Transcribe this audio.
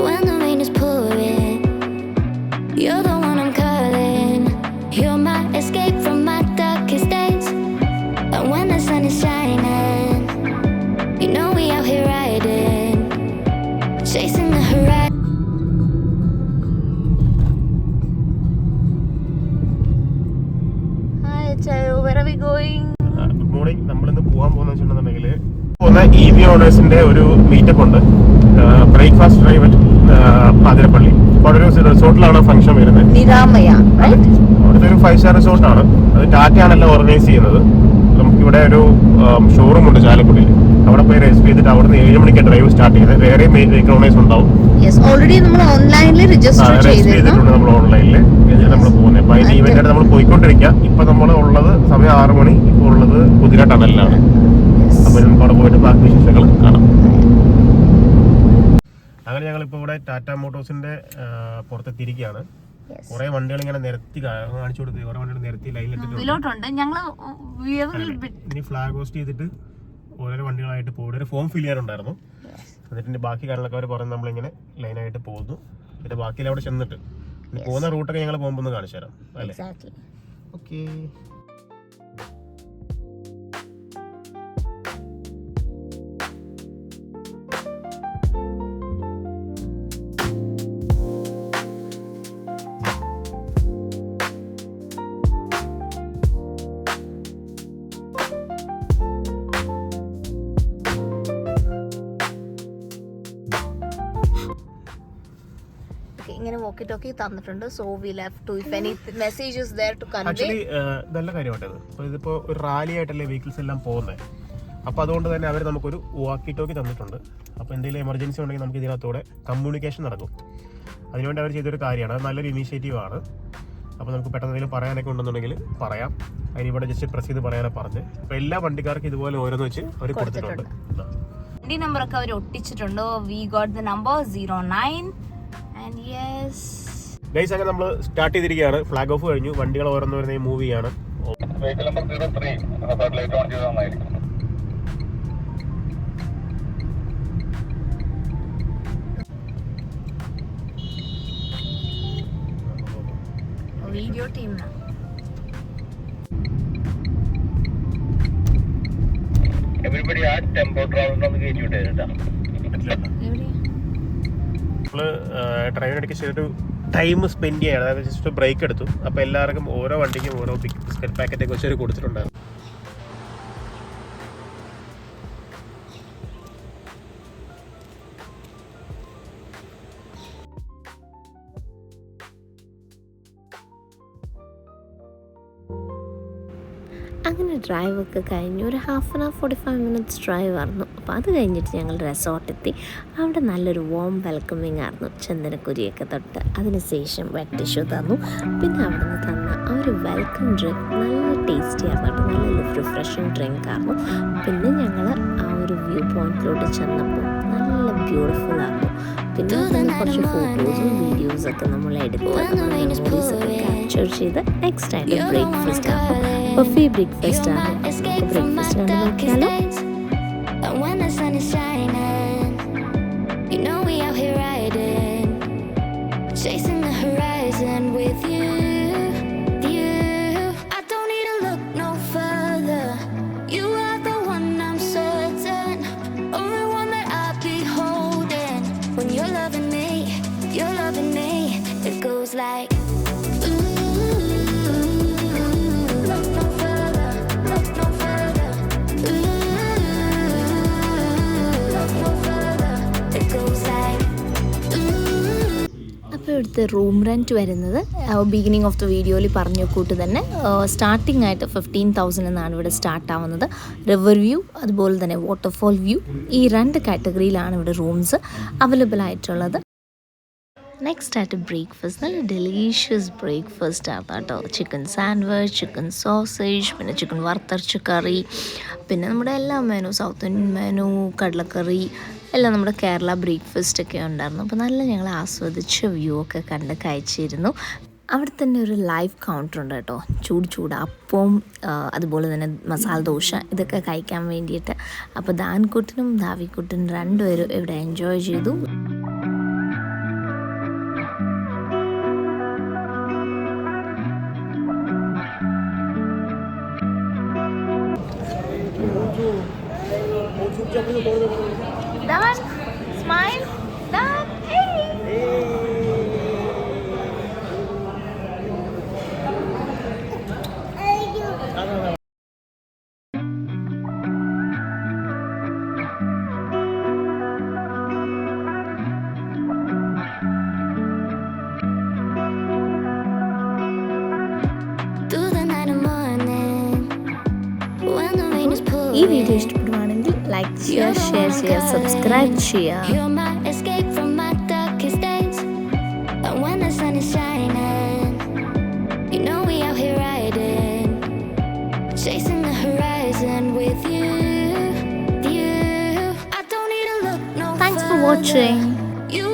when the rain is pouring. You're the one I'm calling. You're my escape from my darkest days. And when the sun is shining, you know we out here riding, chasing the horizon. Hi Chayo, where are we going? Good morning. നമ്മളിന്ന് പോകാൻ പോകുന്ന വെച്ചിട്ടുണ്ടെങ്കിൽ EV ഓണേഴ്സിന്റെ ഒരു meetup ഉണ്ട്. Breakfast drive Pathirappally. അവിടെ ഒരു റിസോർട്ടിലാണ് function വരുന്നത്. നിരാമയ, അവിടുത്തെ ഒരു 5 സ്റ്റാർ റിസോർട്ടാണ്. അത് ടാറ്റയാണല്ലോ ഓർഗനൈസ് ചെയ്യുന്നത്. നമുക്കിവിടെ ഒരു ഷോറൂം ഉണ്ട് ചാലക്കുടിയിൽ. അവിടെ പോയി രജിസ്റ്റർ ചെയ്തിട്ട് അവിടുന്ന് 7 മണിക്ക് ഡ്രൈവ് സ്റ്റാർട്ട് ചെയ്ത് വേറെ വെഹിക്കിൾ ഓണേഴ്സ് ഉണ്ടാവും. ഓൾറെഡി നമ്മൾ ഓൺലൈനിൽ രജിസ്റ്റർ ചെയ്തിട്ടുണ്ട്. നമ്മൾ ഓൺലൈനിൽ നമ്മൾ പോകുന്നത്. അപ്പൊ അതിന് ഇവന്റായിട്ട് നമ്മൾ പോയിക്കൊണ്ടിരിക്കുക. ഇപ്പൊ നമ്മൾ ഉള്ളത് സമയം 6 മണി. ഇപ്പോൾ ഉള്ളത് കുതിര ടണലിലാണ്. അപ്പൊ നമുക്ക് അവിടെ പോയിട്ട് ബാക്കി വിശേഷങ്ങൾ കാണാം. അങ്ങനെ ഞങ്ങളിപ്പോ ഇവിടെ ടാറ്റ മോട്ടോഴ്സിന്റെ പുറത്തെത്തിയിരിക്കുകയാണ്. കുറെ വണ്ടികൾ ഇങ്ങനെ നിരത്തി കാണിച്ചു കൊടുത്ത് കുറെ വണ്ടികൾ നിരത്തി ലൈനിലിട്ടിട്ടുണ്ട്. ഇനി ഫ്ലാഗ് ഹോസ്റ്റ് ചെയ്തിട്ട് ഓരോ വണ്ടികളായിട്ട് പോകും. ഒരു ഫോം ഫിൽ ചെയ്യാറുണ്ടായിരുന്നു. എന്നിട്ട് ബാക്കി കാര്യങ്ങളൊക്കെ അവർ പറഞ്ഞ് നമ്മളിങ്ങനെ ലൈനായിട്ട് പോകുന്നു. പിന്നെ ബാക്കിയിൽ അവിടെ ചെന്നിട്ട് പോകുന്ന റൂട്ടൊക്കെ ഞങ്ങൾ പോകുമ്പോൾ ഒന്ന് കാണിച്ചു തരാം അല്ലേ? ഓക്കെ. ഇങ്ങനെ വോക്കി ടോക്കി തന്നിട്ടുണ്ട്. So we have to if any messages there to convey. Actually നല്ല കാര്യമായിട്ടത്. അപ്പോൾ ഇതിപ്പോ ഒരു റാലി ആയിട്ടല്ലേ വെഹിക്കിൾസ് എല്ലാം പോകുന്നത്. അപ്പോൾ അതുകൊണ്ട് തന്നെ അവർ നമുക്കൊരു വാക്കി ടോക്കി തന്നിട്ടുണ്ട്. അപ്പോൾ എന്തെങ്കിലും എമർജൻസി ഉണ്ടെങ്കിൽ നമുക്ക് ഇതിനകത്തൂടെ കമ്മ്യൂണിക്കേഷൻ നടക്കും. അതിനുവേണ്ടി അവർ ചെയ്തൊരു കാര്യമാണ്. അത് നല്ലൊരു ഇനീഷ്യേറ്റീവ് ആണ്. അപ്പോൾ നമുക്ക് പെട്ടെന്ന് എന്തെങ്കിലും പറയാനൊക്കെ ഉണ്ടെന്നുണ്ടെങ്കിൽ പറയാം. അതിനിവിടെ ജസ്റ്റ് പ്രസ് ചെയ്ത് പറയാനാണ് പറഞ്ഞ്. അപ്പോൾ എല്ലാ വണ്ടിക്കാർക്കും ഇതുപോലെ ഓരോന്ന് വെച്ച് അവർ കൊടുത്തിട്ടുണ്ട്. വണ്ടി നമ്പറൊക്കെ അവർ ഒട്ടിച്ചിട്ടുണ്ട്. We got the number 09. And yes. Guys, അങ്ങനെ നമ്മൾ സ്റ്റാർട്ട് ചെയ്തിരിക്കുകയാണ്. ഫ്ലാഗ് ഓഫ് കഴിഞ്ഞു. വണ്ടികൾ ഓരോന്ന് വരുന്ന മൂവ് ചെയ്യാണ്. Vehicle number 03 Hazard light on ചെയ്താൽ നന്നായിരിക്കും. വീഡിയോ ടീമിനാ. എവരിബഡി ആ ടെമ്പോ ട്രാവലറിനൊന്ന് കയറ്റി വിട്ടേട്ടാ. നമ്മള് ഡ്രൈവിനിടയ്ക്ക് ചെയ്തൊരു ടൈം സ്പെൻഡ് ചെയ്യാണ്. അതായത് ജസ്റ്റ് ബ്രേക്ക് എടുത്തു. അപ്പോൾ എല്ലാവർക്കും ഓരോ വണ്ടിക്കും ഓരോ ബിസ്ക്കറ്റ് പാക്കറ്റൊക്കെ വെച്ച് അവർ കൊടുത്തിട്ടുണ്ടായിരുന്നു. അങ്ങനെ ഡ്രൈവൊക്കെ കഴിഞ്ഞ് ഒരു 45 മിനിറ്റ്സ് ഡ്രൈവ് ആയിരുന്നു. അപ്പോൾ അത് കഴിഞ്ഞിട്ട് ഞങ്ങൾ റിസോർട്ടെത്തി. അവിടെ നല്ലൊരു വോം വെൽക്കമിങ് ആയിരുന്നു. ചന്ദനക്കുരിയൊക്കെ തൊട്ട് അതിനുശേഷം വെറ്റ് ടിഷ്യൂ തന്നു. പിന്നെ അവിടെ നിന്ന് തന്ന ആ ഒരു വെൽക്കം ഡ്രിങ്ക് നല്ല ടേസ്റ്റി ആയിരുന്നു. അപ്പോൾ നല്ലൊരു റിഫ്രഷിങ് ഡ്രിങ്ക് ആയിരുന്നു. പിന്നെ ഞങ്ങൾ ആ ഒരു വ്യൂ പോയിന്റിലോട്ട് ചെന്നപ്പോൾ നല്ല ബ്യൂട്ടിഫുൾ ആയിരുന്നു. പിന്നെ കുറച്ച് ഫോട്ടോസും വീഡിയോസൊക്കെ നമ്മൾ എടുത്ത് മെമ്മറീസൊക്കെ ക്യാപ്ചർ ചെയ്ത് നെക്സ്റ്റ് ആയിട്ട് ബ്രേക്ക്ഫാസ്റ്റ് ആകും. ബഫേ ബ്രേക്ക്ഫാസ്റ്റ് ആണ്. ബ്രേക്ക്ഫാസ്റ്റ് ആണ് നോക്കിയാലോ. Chasing the horizon with you. I don't need to look no further. You are the one I'm certain, only one that I'll be holding. When you're loving me, it goes like look no further, look no further. Look no further, it goes like. അപ്പോൾ ഇവിടുത്തെ room rent വരുന്നത് beginning of the വീഡിയോയിൽ പറഞ്ഞ കൂട്ട് തന്നെ starting ആയിട്ട് 15,000 എന്നാണ് ഇവിടെ സ്റ്റാർട്ട് ആവുന്നത്. റിവർ വ്യൂ അതുപോലെ തന്നെ വാട്ടർഫോൾ വ്യൂ, ഈ 2 കാറ്റഗറിയിലാണ് ഇവിടെ റൂംസ് അവൈലബിൾ ആയിട്ടുള്ളത്. നെക്സ്റ്റ് ആയിട്ട് ബ്രേക്ക്ഫാസ്റ്റ് നല്ല ഡെലീഷ്യസ് ബ്രേക്ക്ഫാസ്റ്റ് ആണ് കേട്ടോ. ചിക്കൻ സാൻഡ്വിച്ച്, ചിക്കൻ സോസേജ്, പിന്നെ ചിക്കൻ വറുത്തരച്ച കറി, പിന്നെ നമ്മുടെ എല്ലാ മെനു, സൗത്ത് ഇന്ത്യൻ മെനു, കടലക്കറി എല്ലാം നമ്മുടെ കേരള ബ്രേക്ക്ഫാസ്റ്റൊക്കെ ഉണ്ടായിരുന്നു. അപ്പോൾ നല്ല ഞങ്ങൾ ആസ്വദിച്ച വ്യൂ ഒക്കെ കണ്ട് കഴിച്ചിരുന്നു. അവിടെ തന്നെ ഒരു ലൈവ് കൗണ്ടർ ഉണ്ട് കേട്ടോ. ചൂട് അപ്പവും അതുപോലെ തന്നെ മസാല ദോശ ഇതൊക്കെ കഴിക്കാൻ വേണ്ടിയിട്ട്. അപ്പോൾ ദാൻകുട്ടനും ദാവിക്കുട്ടനും രണ്ടുപേരും ഇവിടെ എൻജോയ് ചെയ്തു. Done. Smile. Done. Hey. Through the night and morning, when the rain is pouring. ഈ വീഡിയോ ഇഷ്ടപ്പെടുവാണെങ്കിൽ ലൈക്ക് ചെയ്യുക, ഷെയർ ചെയ്യുക, സബ്സ്ക്രൈബ് ചെയ്യുക. You're my escape from my darkest days. And when the sun is shining, you know we out here riding, chasing the horizon with you. I don't need to look no Thanks for further. watching. You